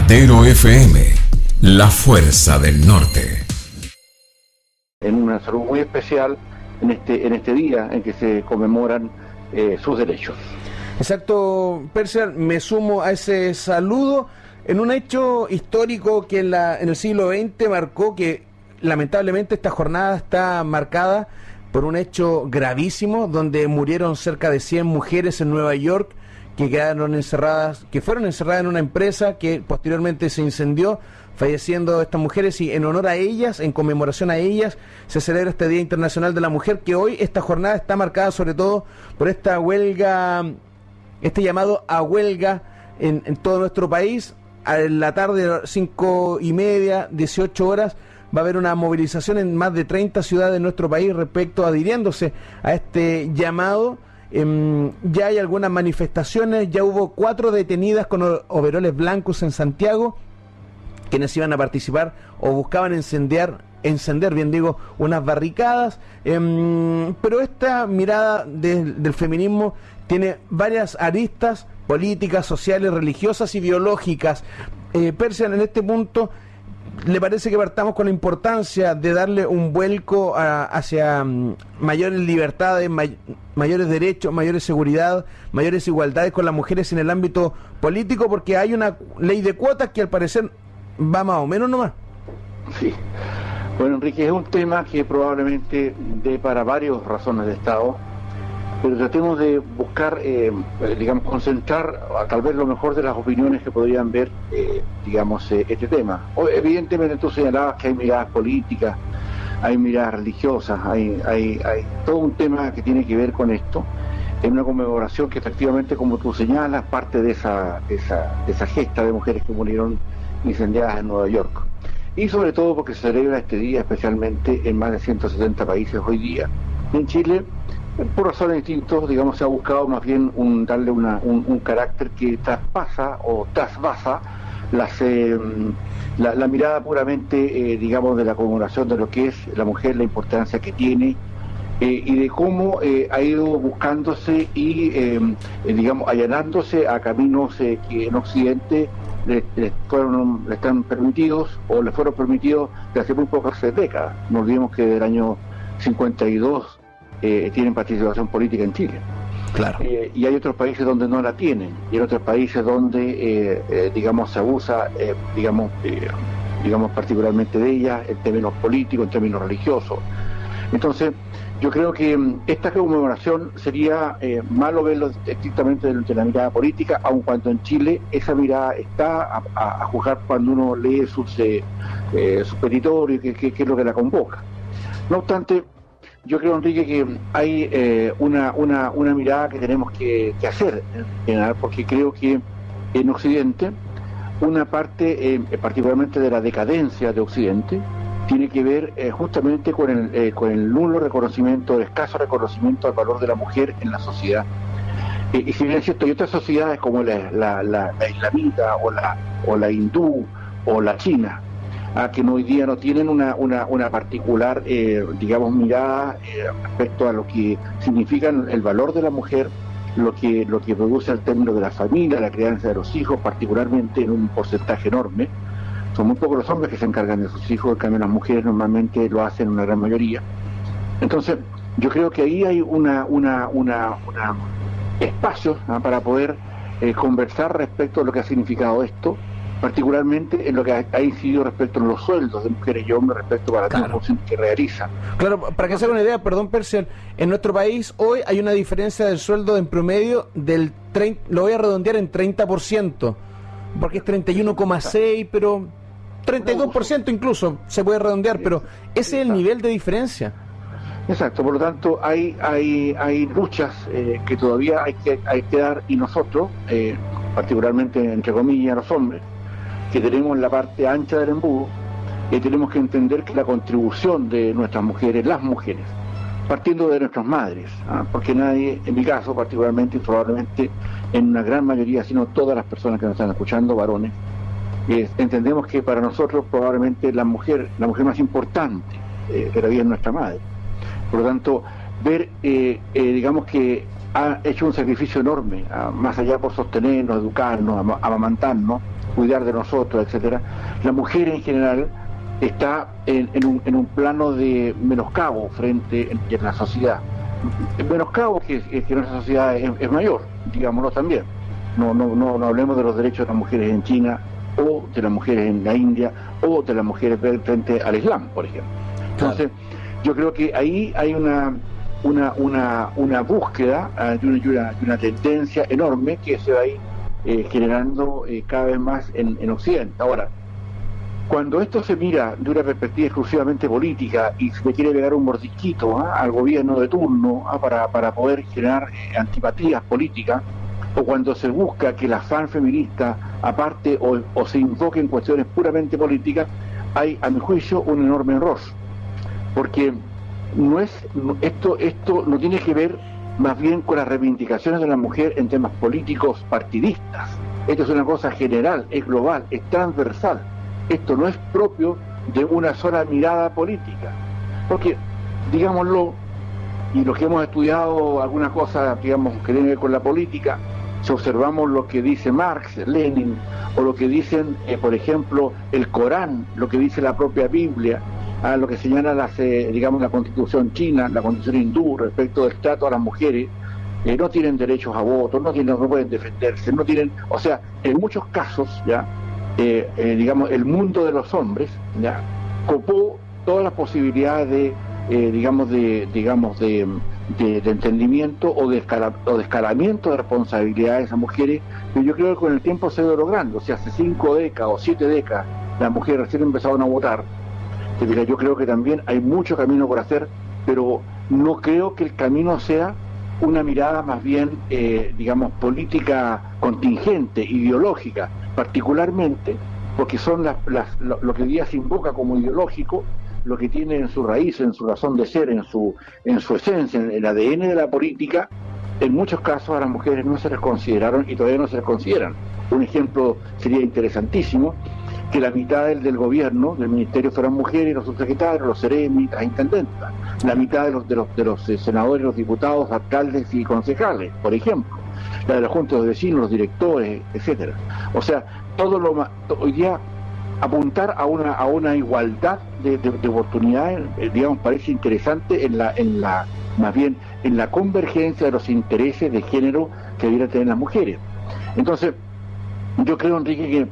Latero FM, la fuerza del norte. En una salud muy especial en este día en que se conmemoran sus derechos. Exacto, Percial, me sumo a ese saludo en un hecho histórico que en el siglo XX marcó que lamentablemente esta jornada está marcada por un hecho gravísimo donde murieron cerca de 100 mujeres en Nueva York que fueron encerradas en una empresa que posteriormente se incendió, falleciendo estas mujeres, y en honor a ellas, en conmemoración a ellas, se celebra este Día Internacional de la Mujer, que hoy esta jornada está marcada sobre todo por esta huelga, este llamado a huelga en todo nuestro país. En la tarde, 5:30, 18 horas, va a haber una movilización en más de 30 ciudades de nuestro país respecto adhiriéndose a este llamado. Ya hay algunas manifestaciones, ya hubo 4 detenidas con overoles blancos en Santiago, quienes iban a participar o buscaban encender unas barricadas, pero esta mirada del feminismo tiene varias aristas políticas, sociales, religiosas y biológicas. Percial, en este punto, ¿le parece que partamos con la importancia de darle un vuelco hacia mayores libertades, mayores derechos, mayores seguridad, mayores igualdades con las mujeres en el ámbito político? Porque hay una ley de cuotas que al parecer va más o menos nomás. Sí. Bueno, Enrique, es un tema que probablemente dé para varias razones de Estado, pero tratemos de buscar, concentrar tal vez lo mejor de las opiniones que podrían ver, este tema. Evidentemente tú señalabas que hay miradas políticas, hay miradas religiosas, hay todo un tema que tiene que ver con esto, en una conmemoración que efectivamente, como tú señalas, parte de esa gesta de mujeres que murieron incendiadas en Nueva York. Y sobre todo porque se celebra este día especialmente en más de 170 países hoy día. En Chile, por razones distintas, se ha buscado más bien darle un carácter que traspasa o trasvasa la mirada puramente, de la conmemoración de lo que es la mujer, la importancia que tiene, y de cómo ha ido buscándose y, allanándose a caminos que en Occidente le están permitidos o le fueron permitidos desde hace muy pocas décadas. No olvidemos que desde el año 52 tienen participación política en Chile. Claro. Y hay otros países donde no la tienen, y hay otros países donde, se abusa, particularmente de ella, en términos políticos, en términos religiosos. Entonces, yo creo que esta conmemoración sería malo verlo estrictamente desde la mirada política, aun cuando en Chile esa mirada está a juzgar cuando uno lee sus petitorios, que es lo que la convoca. No obstante, yo creo, Enrique, que hay una mirada que tenemos que hacer, porque creo que en Occidente, una parte, particularmente de la decadencia de Occidente, tiene que ver justamente con el nulo reconocimiento, el escaso reconocimiento al valor de la mujer en la sociedad. Y si bien es cierto, hay otras sociedades como la islamita o la hindú o la china, que hoy día no tienen una particular, mirada respecto a lo que significa el valor de la mujer, lo que produce al término de la familia, la crianza de los hijos, particularmente en un porcentaje enorme. Son muy pocos los hombres que se encargan de sus hijos, en cambio las mujeres normalmente lo hacen en una gran mayoría. Entonces, yo creo que ahí hay espacio para poder conversar respecto a lo que ha significado esto, particularmente en lo que ha incidido respecto a los sueldos de mujeres y hombres respecto para la función que realizan. Claro, para que se haga una idea, perdón, Percial, en nuestro país hoy hay una diferencia del sueldo en promedio lo voy a redondear en 30%, porque es 31,6, pero 32% incluso se puede redondear, pero ese es el nivel de diferencia. Exacto, por lo tanto hay luchas que todavía hay que dar, y nosotros, particularmente entre comillas los hombres, que tenemos la parte ancha del embudo, tenemos que entender que la contribución de nuestras mujeres, las mujeres, partiendo de nuestras madres, porque nadie, en mi caso particularmente y probablemente en una gran mayoría, sino todas las personas que nos están escuchando, varones, entendemos que para nosotros probablemente la mujer más importante de la vida es nuestra madre. Por lo tanto, ver, que ha hecho un sacrificio enorme, más allá por sostenernos, educarnos, amamantarnos, cuidar de nosotros, etcétera, la mujer en general está en un plano de menoscabo frente en la sociedad. Menoscabo que en nuestra sociedad es mayor, digámoslo también. No hablemos de los derechos de las mujeres en China, o de las mujeres en la India, o de las mujeres frente al Islam, por ejemplo. Entonces, yo creo que ahí hay una búsqueda y una tendencia enorme que se va a ir generando cada vez más en Occidente. Ahora, cuando esto se mira de una perspectiva exclusivamente política y se le quiere pegar un mordisquito al gobierno de turno para poder generar antipatías políticas, o cuando se busca que el afán feminista aparte o se invoque en cuestiones puramente políticas, hay, a mi juicio, un enorme error. Porque esto no tiene que ver más bien con las reivindicaciones de la mujer en temas políticos partidistas. Esto es una cosa general, es global, es transversal. Esto no es propio de una sola mirada política. Porque, digámoslo, y los que hemos estudiado alguna cosa, digamos, que tiene que ver con la política, si observamos lo que dice Marx, Lenin, o lo que dicen, por ejemplo, el Corán, lo que dice la propia Biblia, lo que señala la Constitución china, la Constitución hindú respecto del trato a las mujeres, no tienen derechos a voto, no pueden defenderse, no tienen, o sea, en muchos casos, ya, el mundo de los hombres, ya, copó todas las posibilidades de entendimiento o de escalamiento de responsabilidades a mujeres, que yo creo que con el tiempo se ha ido logrando. Si hace 5 décadas o 7 décadas las mujeres recién empezaron a votar, yo creo que también hay mucho camino por hacer, pero no creo que el camino sea una mirada más bien, política contingente, ideológica, particularmente, porque son lo que hoy día se invoca como ideológico, lo que tiene en su raíz, en su razón de ser, en su esencia, en el ADN de la política. En muchos casos a las mujeres no se les consideraron y todavía no se les consideran. Un ejemplo sería interesantísimo, que la mitad del gobierno, del ministerio, fueran mujeres, los subsecretarios, los seremi, las intendentas, la mitad de los senadores, los diputados, alcaldes y concejales, por ejemplo, la de los juntas de vecinos, los directores, etcétera. O sea, hoy día apuntar a una igualdad de oportunidades, parece interesante más bien en la convergencia de los intereses de género que debieran tener las mujeres. Entonces, yo creo, Enrique, que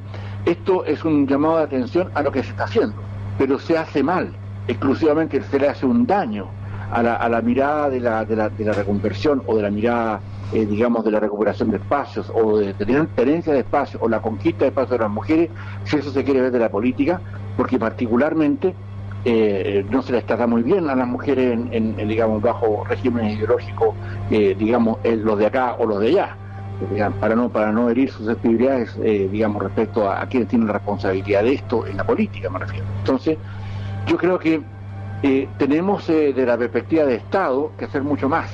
esto es un llamado de atención a lo que se está haciendo, pero se hace mal, exclusivamente se le hace un daño a la mirada de la reconversión, o de la mirada, de la recuperación de espacios, o de tenencia de espacios, o la conquista de espacios de las mujeres, si eso se quiere ver de la política, porque particularmente no se les trata muy bien a las mujeres bajo regímenes ideológicos, los de acá o los de allá, para no herir susceptibilidades, respecto a quienes tienen la responsabilidad de esto en la política, me refiero. Entonces, yo creo que tenemos, de la perspectiva de Estado, que hacer mucho más.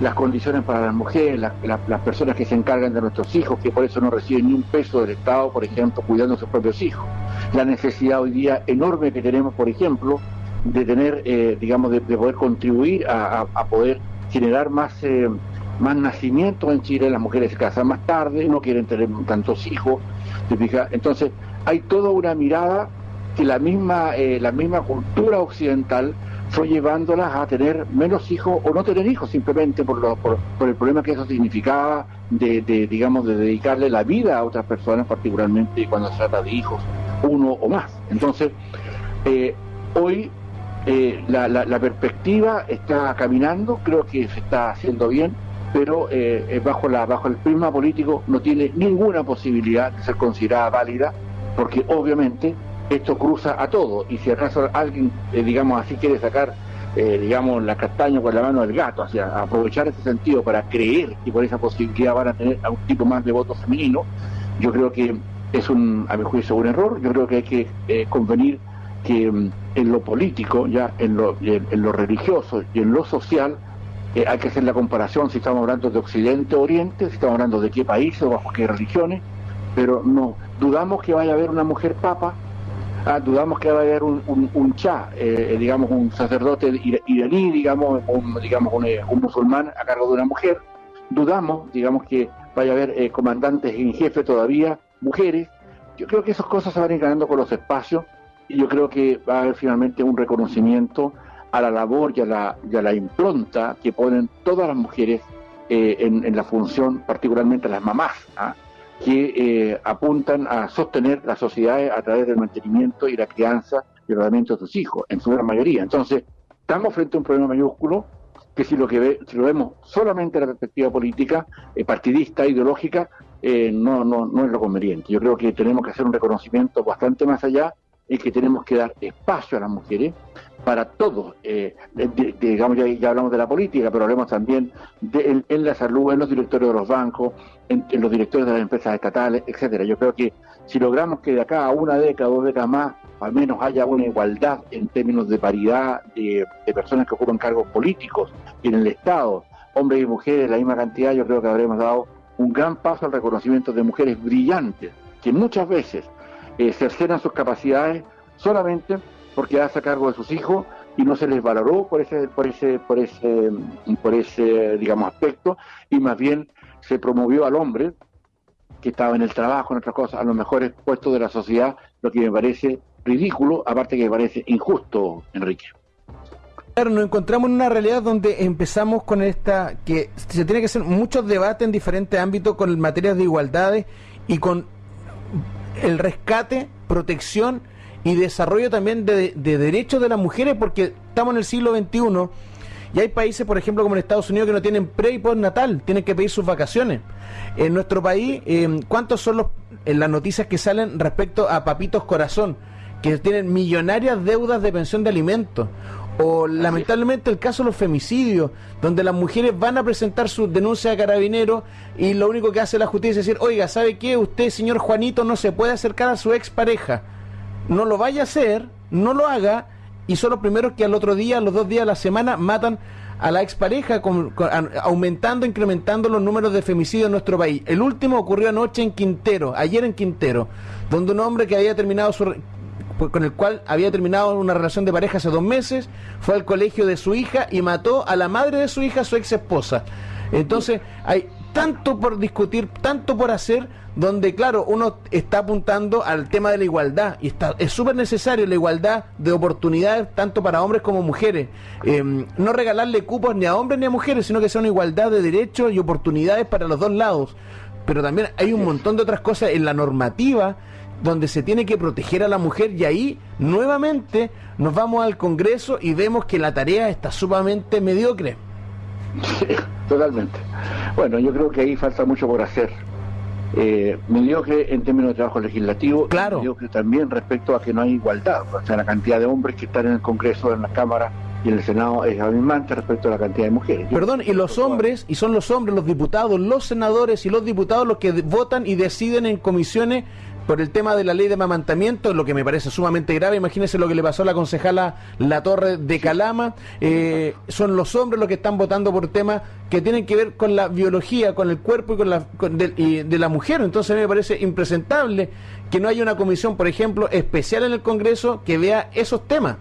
Las condiciones para las mujeres, las personas que se encargan de nuestros hijos, que por eso no reciben ni un peso del Estado, por ejemplo, cuidando a sus propios hijos. La necesidad hoy día enorme que tenemos, por ejemplo, de tener, de poder contribuir a poder generar más nacimientos en Chile. Las mujeres se casan más tarde, no quieren tener tantos hijos, ¿te fijas? Entonces, hay toda una mirada que la misma cultura occidental fue llevándolas a tener menos hijos o no tener hijos, simplemente por el problema que eso significaba de dedicarle la vida a otras personas, particularmente cuando se trata de hijos, uno o más. Entonces, hoy la perspectiva está caminando, creo que se está haciendo bien, pero bajo el prisma político no tiene ninguna posibilidad de ser considerada válida, porque obviamente esto cruza a todo, y si acaso alguien, quiere sacar, la castaña con la mano del gato, aprovechar ese sentido para creer que por esa posibilidad van a tener a un tipo más de voto femenino, yo creo que es a mi juicio, un error. Yo creo que hay que convenir que en lo político, en lo religioso y en lo social, hay que hacer la comparación si estamos hablando de Occidente o Oriente, si estamos hablando de qué países o bajo qué religiones, pero no dudamos que vaya a haber una mujer papa. Dudamos que va a haber un chá, un sacerdote iraní, un musulmán a cargo de una mujer. Dudamos, que vaya a haber comandantes en jefe todavía, mujeres, yo creo que esas cosas se van a ir ganando con los espacios, y yo creo que va a haber finalmente un reconocimiento a la labor y a la impronta que ponen todas las mujeres en la función, particularmente las mamás, que apuntan a sostener las sociedades a través del mantenimiento y la crianza y el tratamiento de sus hijos, en su gran mayoría. Entonces, estamos frente a un problema mayúsculo que si lo vemos solamente desde la perspectiva política, partidista, ideológica, no es lo conveniente. Yo creo que tenemos que hacer un reconocimiento bastante más allá, y que tenemos que dar espacio a las mujeres para todos, digamos, ya hablamos de la política, pero hablemos también en la salud, en los directorios de los bancos, en los directorios de las empresas estatales, etcétera. Yo creo que si logramos que de acá a una década, 2 décadas más, al menos haya una igualdad en términos de paridad de personas que ocupan cargos políticos y en el Estado, hombres y mujeres, la misma cantidad, yo creo que habremos dado un gran paso al reconocimiento de mujeres brillantes, que muchas veces cercenan sus capacidades solamente porque hace cargo de sus hijos y no se les valoró por ese digamos aspecto, y más bien se promovió al hombre que estaba en el trabajo, en otras cosas, a los mejores puestos de la sociedad, lo que me parece ridículo, aparte que me parece injusto, Enrique. Claro, nos encontramos en una realidad donde empezamos con que se tiene que hacer muchos debates en diferentes ámbitos con materias de igualdades y con el rescate, protección y desarrollo también de derechos de las mujeres, porque estamos en el siglo XXI y hay países, por ejemplo, como en Estados Unidos, que no tienen pre y postnatal, tienen que pedir sus vacaciones. En nuestro país, ¿cuántos son las noticias que salen respecto a papitos corazón, que tienen millonarias deudas de pensión de alimentos? O lamentablemente el caso de los femicidios, donde las mujeres van a presentar sus denuncias a Carabineros y lo único que hace la justicia es decir, oiga, ¿sabe qué? Usted, señor Juanito, no se puede acercar a su expareja, no lo vaya a hacer, no lo haga, y son los primeros que al otro día, a los 2 días a la semana, matan a la expareja, aumentando, incrementando los números de femicidios en nuestro país. El último ocurrió anoche en Quintero, ayer en Quintero, donde un hombre que había terminado con el cual había terminado una relación de pareja hace 2 meses, fue al colegio de su hija y mató a la madre de su hija, su ex esposa. Entonces hay tanto por discutir, tanto por hacer, donde claro, uno está apuntando al tema de la igualdad, y es súper necesario la igualdad de oportunidades tanto para hombres como mujeres, no regalarle cupos ni a hombres ni a mujeres, sino que sea una igualdad de derechos y oportunidades para los dos lados. Pero también hay un montón de otras cosas en la normativa donde se tiene que proteger a la mujer, y ahí nuevamente nos vamos al Congreso y vemos que la tarea está sumamente mediocre. Sí, totalmente. Bueno, yo creo que ahí falta mucho por hacer. Mediocre en términos de trabajo legislativo, claro. Mediocre también respecto a que no hay igualdad, o sea, la cantidad de hombres que están en el Congreso, en la Cámara y en el Senado es alarmante respecto a la cantidad de mujeres. Perdón, y los hombres, y son los hombres, los diputados, los senadores y los diputados los que votan y deciden en comisiones por el tema de la ley de amamantamiento, lo que me parece sumamente grave. Imagínense lo que le pasó a la concejala La Torre de Calama. Son los hombres los que están votando por temas que tienen que ver con la biología, con el cuerpo y de la mujer. Entonces a mí me parece impresentable que no haya una comisión, por ejemplo, especial en el Congreso que vea esos temas.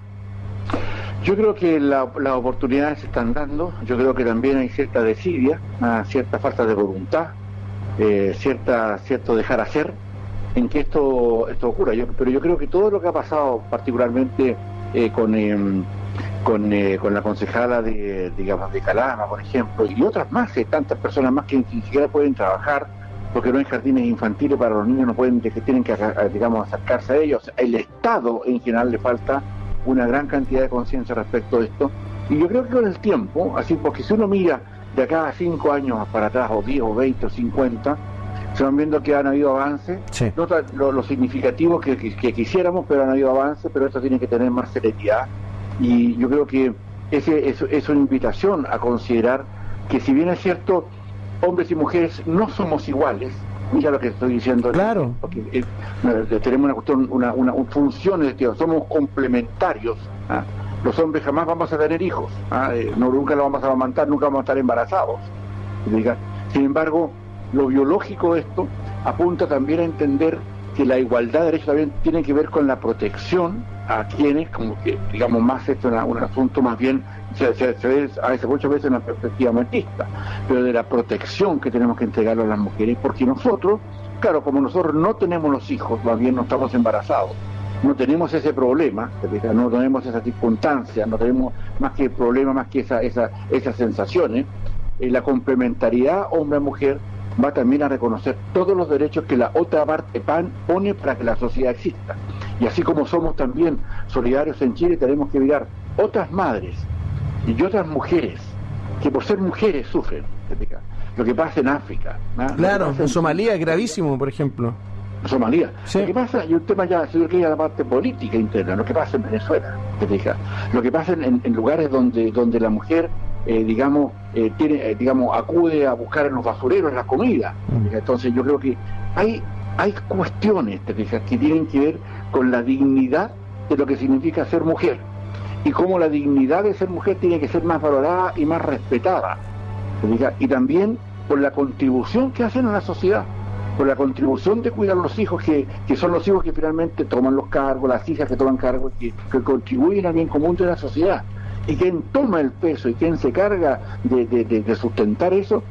Yo creo que las oportunidades se están dando. Yo creo que también hay cierta desidia, cierta falta de voluntad, cierto dejar hacer en que esto ocurra. Pero yo creo que todo lo que ha pasado, particularmente con la concejala de Calama, por ejemplo, y otras más, tantas personas más que ni siquiera pueden trabajar porque no hay jardines infantiles para los niños, no pueden, que tienen que, digamos, acercarse a ellos. El Estado en general le falta una gran cantidad de conciencia respecto a esto, y yo creo que con el tiempo, así, porque si uno mira de acá a 5 años para atrás, o 10, o 20, o 50, se van viendo que han habido avances, sí. No lo significativo que quisiéramos, pero han habido avances, pero esto tiene que tener más serenidad, y yo creo que es una invitación a considerar que, si bien es cierto, hombres y mujeres no somos iguales, mira lo que estoy diciendo, claro, porque tenemos una cuestión, una función, somos complementarios, ¿ah? Los hombres jamás vamos a tener hijos, nunca los vamos a amamantar, nunca vamos a estar embarazados. Sin embargo, lo biológico de esto apunta también a entender que la igualdad de derechos también tiene que ver con la protección a quienes, como que, digamos, más esto es un asunto más bien, se ve a veces, muchas veces en una perspectiva machista, pero de la protección que tenemos que entregarle a las mujeres, porque nosotros claro, como nosotros no tenemos los hijos, más bien no estamos embarazados, no tenemos ese problema, no tenemos esa circunstancia, no tenemos más que problema, más que esas sensaciones, la complementariedad hombre-mujer va también a reconocer todos los derechos que la otra parte pone para que la sociedad exista. Y así como somos también solidarios en Chile, tenemos que mirar otras madres y otras mujeres que por ser mujeres sufren. Lo que pasa en África. Claro, en Somalia es gravísimo, por ejemplo. Somalia. Sí. Lo que pasa, y un tema ya se a la parte política interna, lo que pasa en Venezuela, lo que pasa en lugares donde la mujer acude a buscar en los basureros la comida. Entonces yo creo que hay cuestiones, que tienen que ver con la dignidad de lo que significa ser mujer y cómo la dignidad de ser mujer tiene que ser más valorada y más respetada, y también por la contribución que hacen a la sociedad, por la contribución de cuidar a los hijos, que son los hijos que finalmente toman los cargos, las hijas que toman cargos, que contribuyen al bien común de la sociedad. Y quien toma el peso y quien se carga de sustentar eso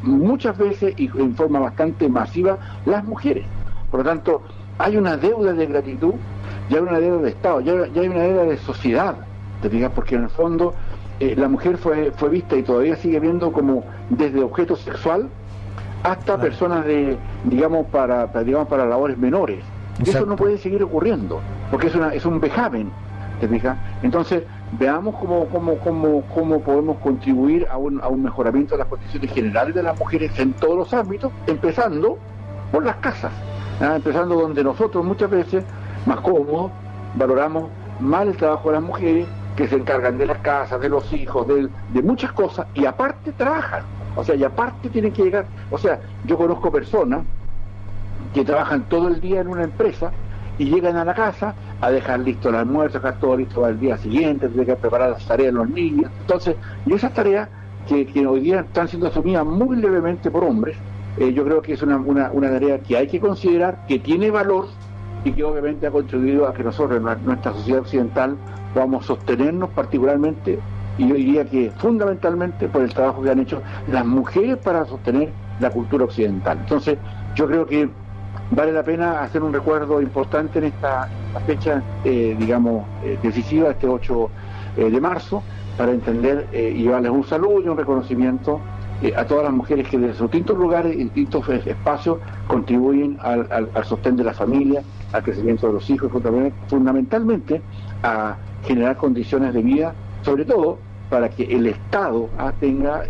muchas veces y en forma bastante masiva las mujeres. Por lo tanto, hay una deuda de gratitud, ya hay una deuda de Estado, ya hay una deuda de sociedad, porque en el fondo la mujer fue vista y todavía sigue viendo como desde objeto sexual hasta personas para labores menores. Exacto. Eso no puede seguir ocurriendo, porque es un vejamen. ¿Te fijas? Entonces, veamos cómo podemos contribuir a un mejoramiento de las condiciones generales de las mujeres en todos los ámbitos, empezando por las casas, empezando donde nosotros muchas veces, más cómodos, valoramos mal el trabajo de las mujeres, que se encargan de las casas, de los hijos, de muchas cosas, y aparte trabajan, y aparte tienen que llegar, yo conozco personas que trabajan todo el día en una empresa, y llegan a la casa a dejar listo el almuerzo, dejar todo listo para el día siguiente, tienen que preparar las tareas de los niños. Entonces, y esas tareas que hoy día están siendo asumidas muy levemente por hombres, yo creo que es una tarea que hay que considerar, que tiene valor y que obviamente ha contribuido a que nosotros, en nuestra sociedad occidental, podamos sostenernos particularmente, y yo diría que fundamentalmente por el trabajo que han hecho las mujeres para sostener la cultura occidental. Entonces, yo creo que vale la pena hacer un recuerdo importante en esta fecha, decisiva, este 8 de marzo, para entender y llevarles un saludo y un reconocimiento a todas las mujeres que desde distintos lugares y distintos espacios contribuyen al sostén de la familia, al crecimiento de los hijos, fundamentalmente a generar condiciones de vida, sobre todo para que el Estado tenga,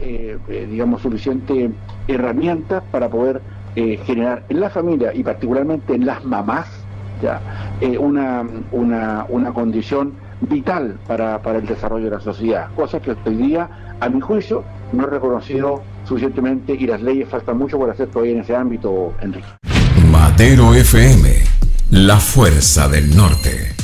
suficiente herramientas para poder generar en la familia y particularmente en las mamás una condición vital para el desarrollo de la sociedad, cosa que hoy día, a mi juicio, no es reconocido suficientemente y las leyes faltan mucho por hacer todavía en ese ámbito, Enrique. Madero FM, la fuerza del norte.